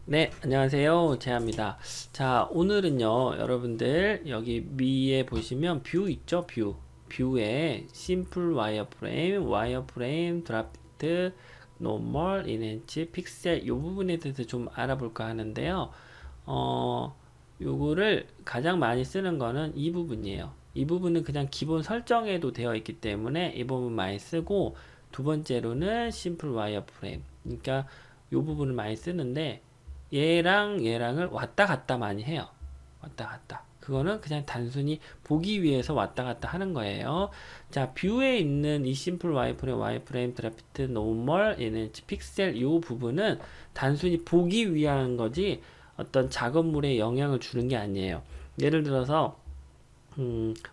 네, 안녕하세요. 재합니다. 자, 오늘은요, 여러분들, 여기 위에 보시면 뷰 있죠? 뷰. 뷰에 심플 와이어프레임, 드라프트, 노멀, 인헨치, 픽셀, 이 부분에 대해서 좀 알아볼까 하는데요. 어, 요거를 가장 많이 쓰는 거는 이 부분이에요. 이 부분은 그냥 기본 설정에도 되어 있기 때문에 이 부분 많이 쓰고, 두 번째로는 심플 와이어프레임. 그러니까 요 부분을 많이 쓰는데, 얘랑 얘랑을 왔다 갔다 많이 해요. 왔다 갔다. 그거는 그냥 단순히 보기 위해서 왔다 갔다 하는 거예요. 자, 뷰에 있는 이 심플 와이프레임, 드래프트, 노멀, 얘는 픽셀 요 부분은 단순히 보기 위한 거지 어떤 작업물에 영향을 주는 게 아니에요. 예를 들어서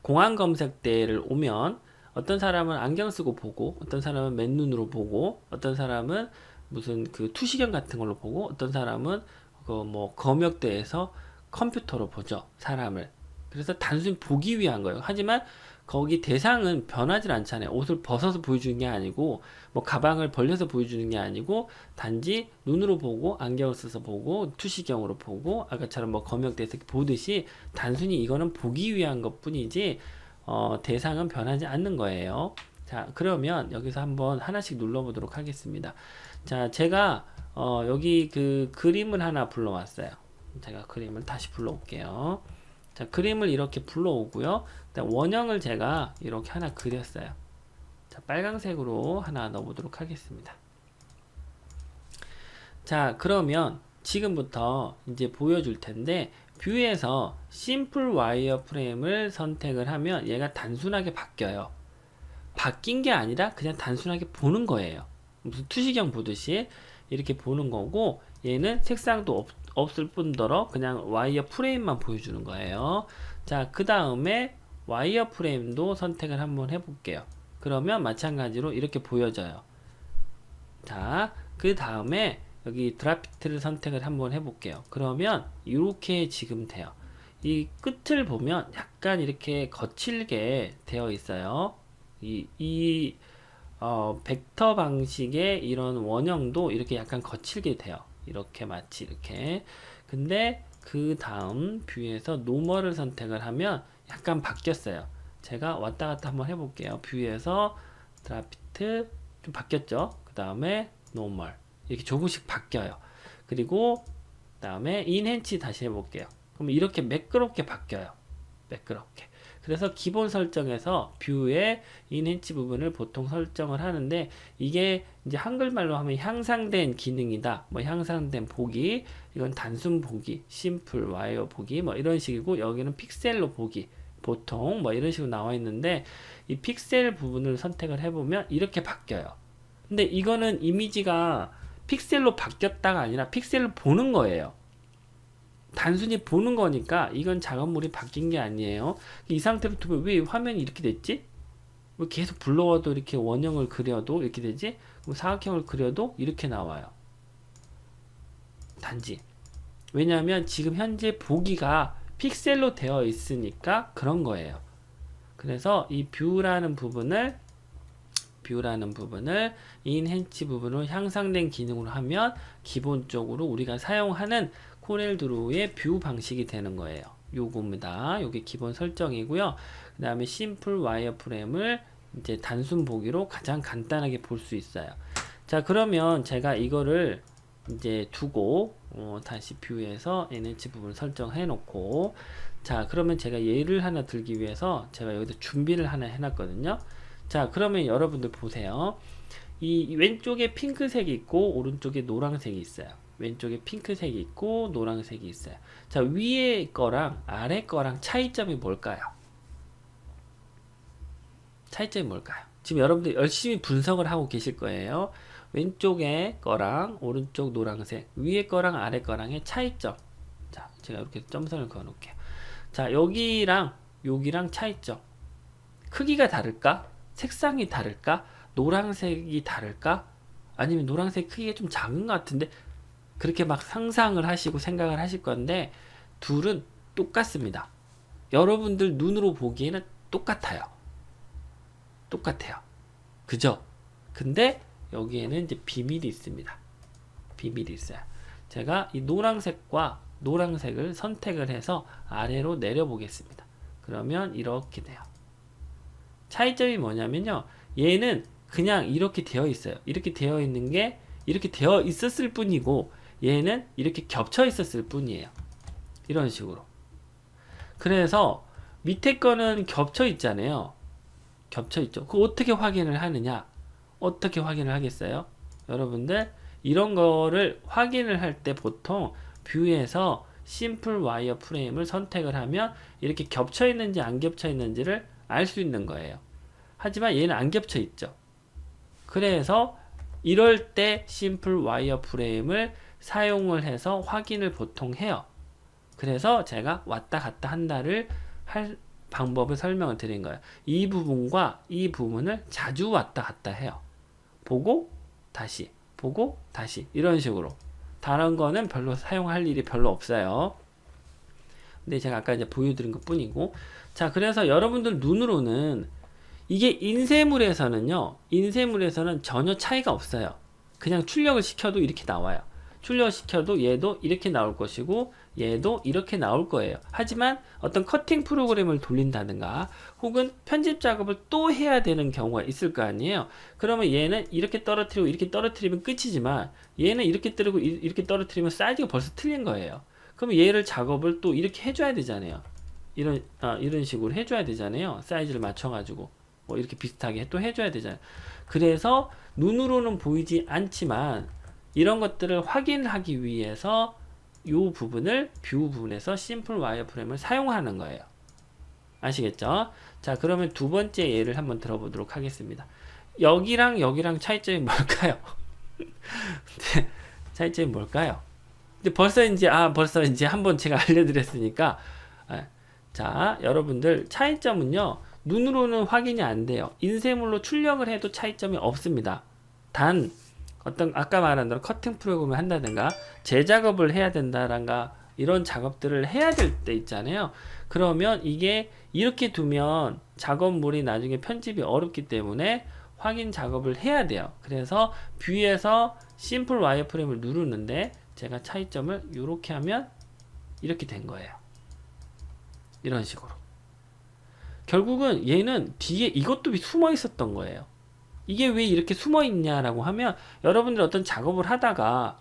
공안 검색대를 오면 어떤 사람은 안경 쓰고 보고 어떤 사람은 맨눈으로 보고 어떤 사람은 무슨 그 투시경 같은 걸로 보고 어떤 사람은 그 뭐 검역대에서 컴퓨터로 보죠 사람을. 그래서 단순히 보기 위한 거예요. 하지만 거기 대상은 변하지 않잖아요. 옷을 벗어서 보여주는 게 아니고 뭐 가방을 벌려서 보여주는 게 아니고 단지 눈으로 보고 안경을 써서 보고 투시경으로 보고 아까처럼 뭐 검역대에서 보듯이 단순히 이거는 보기 위한 것뿐이지 대상은 변하지 않는 거예요. 자, 그러면 여기서 한번 하나씩 눌러보도록 하겠습니다. 자, 제가 여기 그 그림을 하나 불러왔어요. 제가 그림을 다시 불러올게요. 자, 그림을 이렇게 불러오고요. 원형을 제가 이렇게 하나 그렸어요. 자, 빨강색으로 하나 넣어보도록 하겠습니다. 자, 그러면 지금부터 이제 보여줄 텐데 뷰에서 심플 와이어 프레임을 선택을 하면 얘가 단순하게 바뀌어요. 바뀐 게 아니라 그냥 단순하게 보는 거예요. 무슨 투시경 보듯이 이렇게 보는 거고 얘는 색상도 없을 뿐더러 그냥 와이어 프레임만 보여주는 거예요. 자, 그 다음에 와이어 프레임도 선택을 한번 해볼게요. 그러면 마찬가지로 이렇게 보여져요. 자, 그 다음에 여기 드라프트를 선택을 한번 해볼게요. 그러면 이렇게 지금 돼요. 이 끝을 보면 약간 이렇게 거칠게 되어 있어요. 벡터 방식의 이런 원형도 이렇게 약간 거칠게 돼요. 이렇게 마치 이렇게. 근데 그 다음 뷰에서 노멀을 선택을 하면 약간 바뀌었어요. 제가 왔다 갔다 한번 해볼게요. 뷰에서 드라프트 좀 바뀌었죠. 그 다음에 노멀 이렇게 조금씩 바뀌어요. 그리고 그 다음에 인핸치 다시 해볼게요. 그럼 이렇게 매끄럽게 바뀌어요. 매끄럽게. 그래서 기본 설정에서 뷰의 인핸치 부분을 보통 설정을 하는데 이게 이제 한글말로 하면 향상된 기능이다. 뭐 향상된 보기, 이건 단순 보기, 심플 와이어 보기 뭐 이런 식이고 여기는 픽셀로 보기. 보통 뭐 이런 식으로 나와 있는데 이 픽셀 부분을 선택을 해보면 이렇게 바뀌어요. 근데 이거는 이미지가 픽셀로 바뀌었다가 아니라 픽셀로 보는 거예요. 단순히 보는 거니까 이건 작업물이 바뀐 게 아니에요. 이 상태로 두면 왜 화면이 이렇게 됐지? 왜 계속 불러와도 이렇게 원형을 그려도 이렇게 되지? 사각형을 그려도 이렇게 나와요. 단지. 왜냐하면 지금 현재 보기가 픽셀로 되어 있으니까 그런 거예요. 그래서 이 뷰라는 부분을 인핸치 부분을 향상된 기능으로 하면 기본적으로 우리가 사용하는 코렐드로우의 뷰 방식이 되는 거예요. 요겁니다. 요게 기본 설정이고요. 그 다음에 심플 와이어프레임을 이제 단순 보기로 가장 간단하게 볼 수 있어요. 자, 그러면 제가 이거를 이제 두고 다시 뷰에서 NH 부분 설정해 놓고 자, 그러면 제가 예를 하나 들기 위해서 제가 여기다 준비를 하나 해놨거든요. 자, 그러면 여러분들 보세요. 이 왼쪽에 핑크색이 있고 오른쪽에 노란색이 있어요. 왼쪽에 핑크색이 있고 노란색이 있어요. 자, 위에 거랑 아래 거랑 차이점이 뭘까요? 차이점이 뭘까요? 지금 여러분들 열심히 분석을 하고 계실 거예요. 왼쪽에 거랑 오른쪽 노란색, 위에 거랑 아래 거랑의 차이점. 자, 제가 이렇게 점선을 그어 놓을게요. 자, 여기랑 차이점. 크기가 다를까? 색상이 다를까? 노란색이 다를까? 아니면 노란색 크기가 좀 작은 것 같은데 그렇게 막 상상을 하시고 생각을 하실 건데 둘은 똑같습니다. 여러분들 눈으로 보기에는 똑같아요. 똑같아요. 그죠? 근데 여기에는 이제 비밀이 있습니다. 비밀이 있어요. 제가 이 노란색과 노란색을 선택을 해서 아래로 내려 보겠습니다. 그러면 이렇게 돼요. 차이점이 뭐냐면요. 얘는 그냥 이렇게 되어 있어요. 이렇게 되어 있는 게 이렇게 되어 있었을 뿐이고 얘는 이렇게 겹쳐 있었을 뿐이에요. 이런 식으로. 그래서 밑에 거는 겹쳐 있잖아요. 겹쳐 있죠. 그거 어떻게 확인을 하느냐? 어떻게 확인을 하겠어요? 여러분들 이런 거를 확인을 할 때 보통 뷰에서 심플 와이어 프레임을 선택을 하면 이렇게 겹쳐 있는지 안 겹쳐 있는지를 알 수 있는 거예요. 하지만 얘는 안 겹쳐 있죠. 그래서 이럴 때 심플 와이어 프레임을 사용을 해서 확인을 보통 해요. 그래서 제가 왔다 갔다 한다를 할 방법을 설명을 드린 거예요. 이 부분과 이 부분을 자주 왔다 갔다 해요. 보고 다시 보고 다시 이런 식으로. 다른 거는 별로 사용할 일이 별로 없어요. 근데 제가 아까 이제 보여드린 것 뿐이고. 자, 그래서 여러분들 눈으로는 이게 인쇄물에서는 전혀 차이가 없어요. 그냥 출력을 시켜도 이렇게 나와요. 출력시켜도 얘도 이렇게 나올 것이고 얘도 이렇게 나올 거예요. 하지만 어떤 커팅 프로그램을 돌린다든가 혹은 편집 작업을 또 해야 되는 경우가 있을 거 아니에요. 그러면 얘는 이렇게 떨어뜨리고 이렇게 떨어뜨리면 끝이지만 얘는 이렇게 뜨고 이렇게 떨어뜨리면 사이즈가 벌써 틀린 거예요. 그럼 얘를 작업을 또 이렇게 해줘야 되잖아요. 이런 식으로 해줘야 되잖아요. 사이즈를 맞춰가지고 뭐 이렇게 비슷하게 또 해줘야 되잖아요. 그래서 눈으로는 보이지 않지만 이런 것들을 확인하기 위해서 이 부분을 뷰 부분에서 심플 와이어 프레임을 사용하는 거예요. 아시겠죠? 자, 그러면 두 번째 예를 한번 들어보도록 하겠습니다. 여기랑 여기랑 차이점이 뭘까요? 차이점이 뭘까요? 근데 벌써 이제 한번 제가 알려드렸으니까 자, 여러분들 차이점은요 눈으로는 확인이 안 돼요. 인쇄물로 출력을 해도 차이점이 없습니다. 단 어떤 아까 말한 대로 커팅 프로그램을 한다든가 재작업을 해야 된다든가 이런 작업들을 해야 될 때 있잖아요. 그러면 이게 이렇게 두면 작업물이 나중에 편집이 어렵기 때문에 확인 작업을 해야 돼요. 그래서 뷰에서 심플 와이어 프레임을 누르는데 제가 차이점을 이렇게 하면 이렇게 된 거예요. 이런 식으로. 결국은 얘는 뒤에 이것도 숨어 있었던 거예요. 이게 왜 이렇게 숨어 있냐라고 하면 여러분들 어떤 작업을 하다가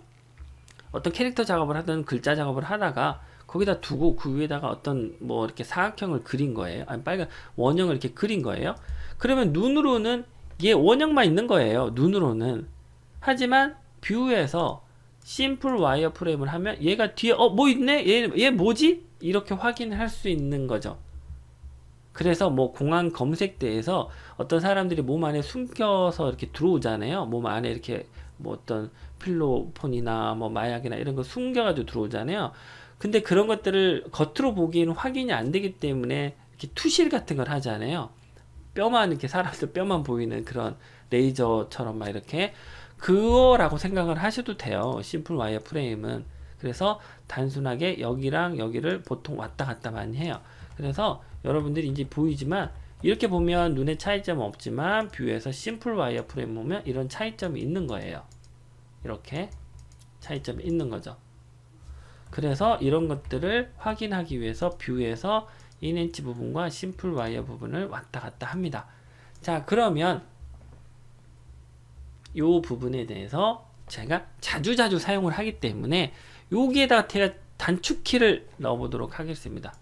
어떤 캐릭터 작업을 하든 글자 작업을 하다가 거기다 두고 그 위에다가 어떤 뭐 이렇게 사각형을 그린 거예요. 아니 빨간 원형을 이렇게 그린 거예요. 그러면 눈으로는 얘 원형만 있는 거예요. 눈으로는. 하지만 뷰에서 심플 와이어 프레임을 하면 얘가 뒤에 뭐 있네? 얘 뭐지? 이렇게 확인을 할 수 있는 거죠. 그래서 뭐 공항 검색대에서 어떤 사람들이 몸 안에 숨겨서 이렇게 들어오잖아요. 몸 안에 이렇게 뭐 어떤 필로폰이나 뭐 마약이나 이런 거 숨겨가지고 들어오잖아요. 근데 그런 것들을 겉으로 보기에는 확인이 안 되기 때문에 이렇게 투실 같은 걸 하잖아요. 뼈만 이렇게 사람들 뼈만 보이는 그런 레이저처럼 막 이렇게 그거라고 생각을 하셔도 돼요. 심플 와이어 프레임은. 그래서 단순하게 여기랑 여기를 보통 왔다 갔다 많이 해요. 그래서 여러분들이 이제 보이지만 이렇게 보면 눈에 차이점은 없지만 뷰에서 심플 와이어 프레임 보면 이런 차이점이 있는 거예요. 이렇게 차이점이 있는 거죠. 그래서 이런 것들을 확인하기 위해서 뷰에서 인엔치 부분과 심플 와이어 부분을 왔다 갔다 합니다. 자, 그러면 이 부분에 대해서 제가 자주자주 사용을 하기 때문에 여기에다가 제가 단축키를 넣어보도록 하겠습니다.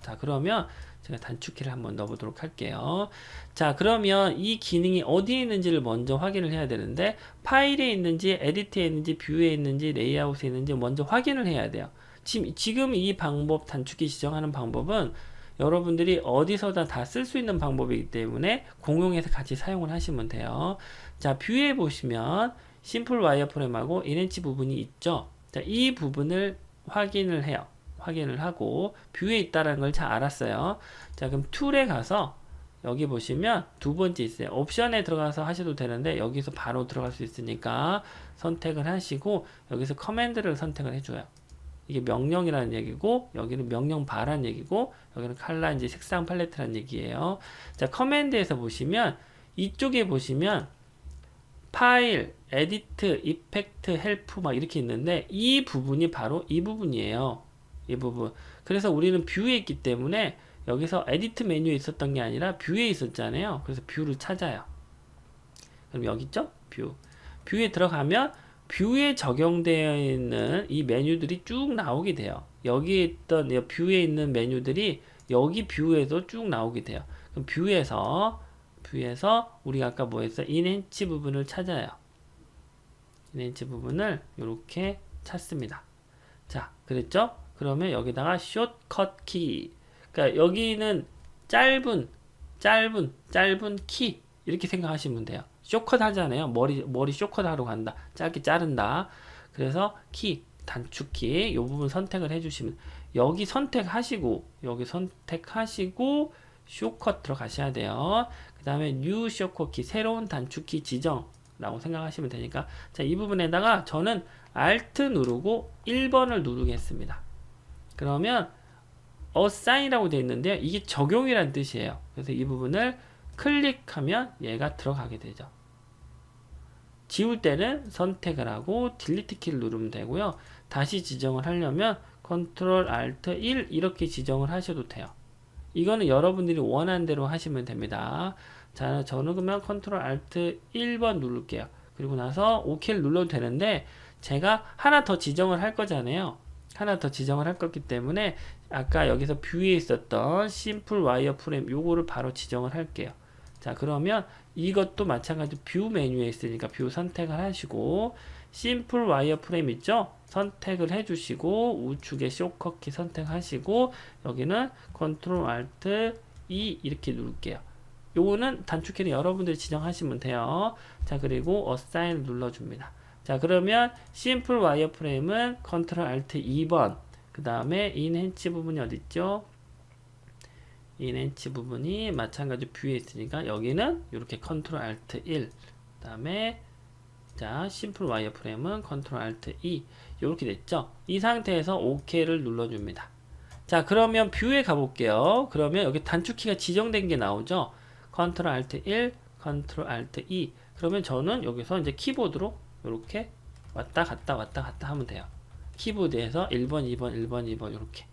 자, 그러면 제가 단축키를 한번 넣어보도록 할게요. 자, 그러면 이 기능이 어디에 있는지를 먼저 확인을 해야 되는데 파일에 있는지 에디트에 있는지 뷰에 있는지 레이아웃에 있는지 먼저 확인을 해야 돼요. 지금 이 방법 단축키 지정하는 방법은 여러분들이 어디서다 다 쓸 수 있는 방법이기 때문에 공용해서 같이 사용을 하시면 돼요. 자, 뷰에 보시면 심플 와이어 프레임하고 인엔치 부분이 있죠. 자, 이 부분을 확인을 해요. 확인을 하고 뷰에 있다는 걸 잘 알았어요. 자, 그럼 툴에 가서 여기 보시면 두 번째 있어요. 옵션에 들어가서 하셔도 되는데 여기서 바로 들어갈 수 있으니까 선택을 하시고 여기서 커맨드를 선택을 해줘요. 이게 명령이라는 얘기고 여기는 명령 바란 얘기고 여기는 컬러 이제 색상 팔레트라는 얘기예요. 자, 커맨드에서 보시면 이쪽에 보시면 파일, 에디트, 이펙트, 헬프 막 이렇게 있는데 이 부분이 바로 이 부분이에요. 이 부분. 그래서 우리는 뷰에 있기 때문에 여기서 에디트 메뉴에 있었던 게 아니라 뷰에 있었잖아요. 그래서 뷰를 찾아요. 그럼 여기 있죠? 뷰. 뷰에 들어가면 뷰에 적용되어 있는 이 메뉴들이 쭉 나오게 돼요. 여기에 있던 뷰에 있는 메뉴들이 여기 뷰에서 쭉 나오게 돼요. 그럼 뷰에서 우리가 아까 뭐 했어? 인핸치 부분을 찾아요. 인핸치 부분을 이렇게 찾습니다. 자, 그랬죠? 그러면 여기다가 숏컷 키. 그러니까 여기는 짧은 키 이렇게 생각하시면 돼요. 숏컷 하잖아요. 머리 숏컷 하러 간다. 짧게 자른다. 그래서 키, 단축키 이 부분 선택을 해주시면 여기 선택하시고 숏컷 들어가셔야 돼요. 그 다음에 뉴 숏컷 키, 새로운 단축키 지정라고 생각하시면 되니까 자, 이 부분에다가 저는 Alt 누르고 1번을 누르겠습니다. 그러면 assign이라고 되어 있는데요. 이게 적용이란 뜻이에요. 그래서 이 부분을 클릭하면 얘가 들어가게 되죠. 지울 때는 선택을 하고 딜리트 키를 누르면 되고요. 다시 지정을 하려면 Ctrl Alt 1 이렇게 지정을 하셔도 돼요. 이거는 여러분들이 원하는 대로 하시면 됩니다. 자, 저는 그러면 Ctrl Alt 1번 누를게요. 그리고 나서 OK를 눌러도 되는데 제가 하나 더 지정을 할 거잖아요. 하나 더 지정을 할 거기 때문에 아까 여기서 뷰에 있었던 심플 와이어 프레임 요거를 바로 지정을 할게요. 자, 그러면 이것도 마찬가지로 뷰 메뉴에 있으니까 뷰 선택을 하시고 심플 와이어 프레임 있죠? 선택을 해주시고 우측에 숏컷 키 선택하시고 여기는 Ctrl Alt E 이렇게 누를게요. 요거는 단축키는 여러분들이 지정하시면 돼요. 자, 그리고 Assign 눌러줍니다. 자, 그러면 심플 와이어 프레임은 Ctrl Alt 2번 그 다음에 인핸치 부분이 어딨죠? 인핸치 부분이 마찬가지 뷰에 있으니까 여기는 이렇게 Ctrl Alt 1 그 다음에 자, 심플 와이어 프레임은 Ctrl Alt 2 이렇게 됐죠? 이 상태에서 OK를 눌러줍니다. 자, 그러면 뷰에 가볼게요. 그러면 여기 단축키가 지정된 게 나오죠? Ctrl Alt 1, Ctrl Alt 2 그러면 저는 여기서 이제 키보드로 이렇게 왔다 갔다 하면 돼요. 키보드에서 1번, 2번, 1번, 2번 이렇게.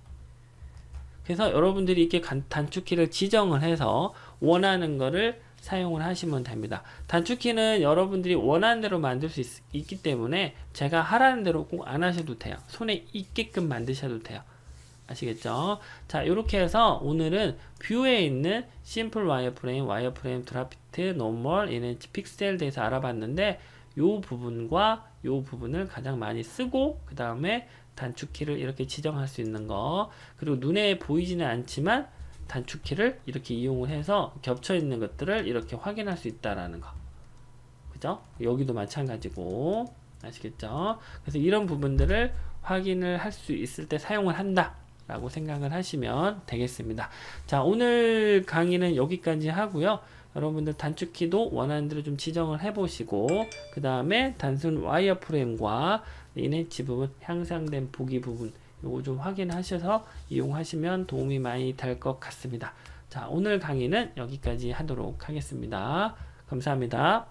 그래서 여러분들이 이렇게 단축키를 지정을 해서 원하는 거를 사용을 하시면 됩니다. 단축키는 여러분들이 원하는 대로 만들 수 있기 때문에 제가 하라는 대로 꼭 안 하셔도 돼요. 손에 있게끔 만드셔도 돼요. 아시겠죠? 자, 이렇게 해서 오늘은 뷰에 있는 심플 와이어 프레임, 드라프트, 노멀, 인핸치, 픽셀에 대해서 알아봤는데 요 부분과 요 부분을 가장 많이 쓰고 그 다음에 단축키를 이렇게 지정할 수 있는 거 그리고 눈에 보이지는 않지만 단축키를 이렇게 이용을 해서 겹쳐 있는 것들을 이렇게 확인할 수 있다라는 거 그죠? 여기도 마찬가지고 아시겠죠? 그래서 이런 부분들을 확인을 할 수 있을 때 사용을 한다 라고 생각을 하시면 되겠습니다. 자, 오늘 강의는 여기까지 하고요. 여러분들 단축키도 원하는 대로 좀 지정을 해 보시고 그 다음에 단순 와이어 프레임과 인핸치 부분, 향상된 보기 부분 요거 좀 확인하셔서 이용하시면 도움이 많이 될 것 같습니다. 자, 오늘 강의는 여기까지 하도록 하겠습니다. 감사합니다.